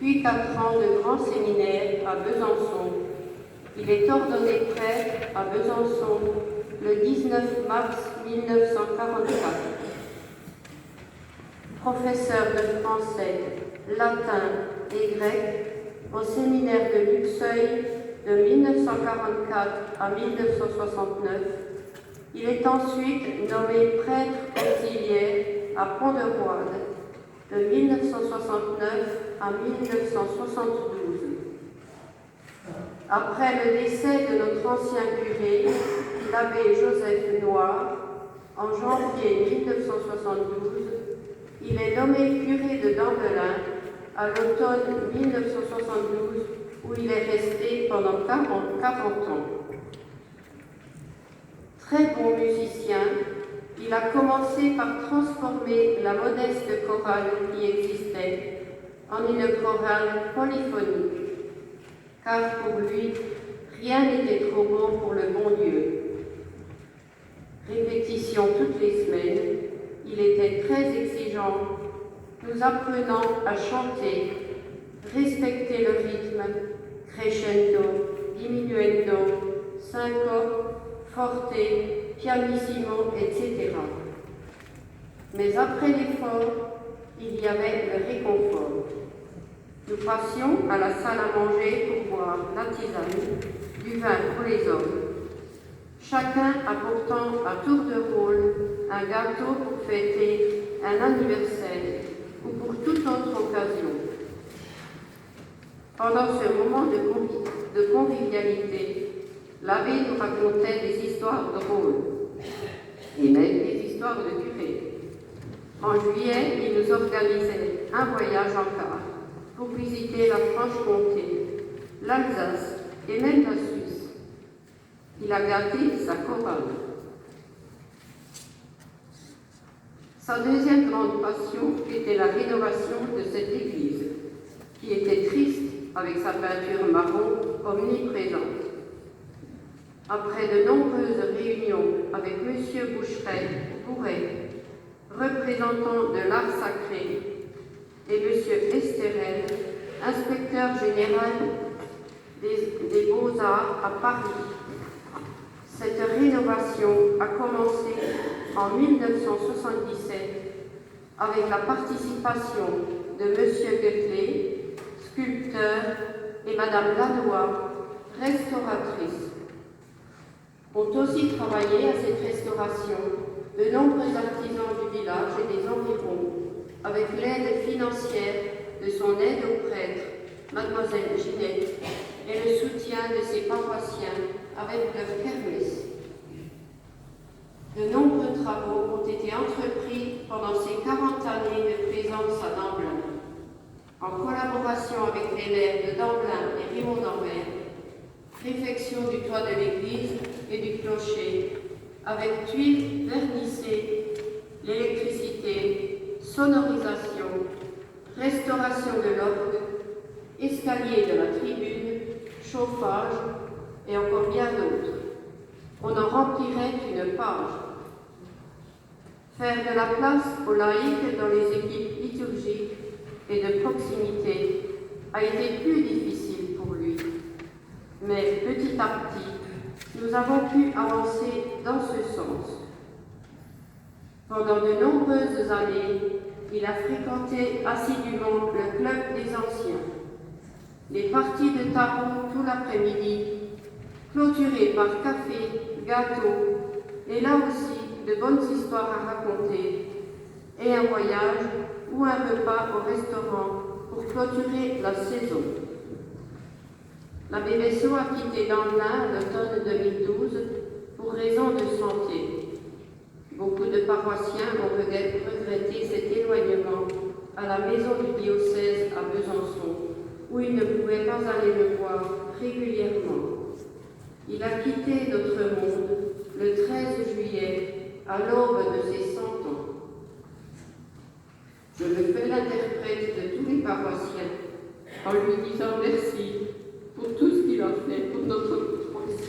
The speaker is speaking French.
puis 4 ans de grand séminaire à Besançon. Il est ordonné prêtre à Besançon le 19 mars 1944. Professeur de français, latin et grec au séminaire de Luxeuil de 1944 à 1969, il est ensuite nommé prêtre auxiliaire à Pont-de-Roide de 1969 à 1972. Après le décès de notre ancien curé, l'abbé Joseph Noir, en janvier 1972, il est nommé curé de Dambelin à l'automne 1972, où il est resté pendant 40 ans. Très bon musicien, il a commencé par transformer la modeste chorale qui existait en une chorale polyphonique, car pour lui, rien n'était trop bon pour le bon Dieu. Répétition toutes les semaines, il était très exigeant, nous apprenant à chanter, respecter le rythme, crescendo, diminuendo, syncope, forte, pianissimo, etc. Mais après l'effort, il y avait le réconfort. Nous passions à la salle à manger pour boire la tisane, du vin pour les hommes. Chacun apportant à tour de rôle un gâteau pour fêter un anniversaire ou pour toute autre occasion. Pendant ce moment de convivialité, l'abbé nous racontait des histoires drôles et même des histoires de curé. En juillet, il nous organisait un voyage en car pour visiter la Franche-Comté, l'Alsace et même la Suisse. Il a gâté sa chorale. Sa deuxième grande passion était la rénovation de cette église, qui était triste avec sa peinture marron omniprésente. Après de nombreuses réunions avec M. Bouret, représentant de l'art sacré, et M. Esterel, inspecteur général des Beaux-Arts à Paris, cette rénovation a commencé en 1977 avec la participation de M. Goettelet, sculpteur, et Mme Lannoy, restauratrice. Ont aussi travaillé à cette restauration de nombreux artisans du village et des environs, avec l'aide financière de son aide au prêtre, Mademoiselle Ginette, et le soutien de ses paroissiens avec leur kermesse. De nombreux travaux ont été entrepris pendant ces 40 années de présence à Damblin, en collaboration avec les maires de Damblin et Rimaud-d'Anvers, réfection du toit de l'église et du clocher, avec tuiles vernissées, l'électricité, sonorisation, restauration de l'orgue, escalier de la tribune, chauffage et encore bien d'autres. On en remplirait une page. Faire de la place aux laïcs dans les équipes liturgiques et de proximité a été plus difficile pour lui. Mais petit à petit, nous avons pu avancer dans ce sens. Pendant de nombreuses années, il a fréquenté assidûment le club des anciens. Les parties de tarot tout l'après-midi, clôturées par café, gâteau, et là aussi de bonnes histoires à raconter, et un voyage ou un repas au restaurant pour clôturer la saison. L'abbé Bessot a quitté Damblin l'automne 2012 pour raison de santé. Beaucoup de paroissiens ont regretté cet éloignement à la maison du diocèse à Besançon, où ils ne pouvaient pas aller le voir régulièrement. Il a quitté notre monde le 13 juillet, à l'aube de ses 100 ans. Je me fais l'interprète de tous les paroissiens en lui disant merci pour tout ce qu'il a fait pour notre proche.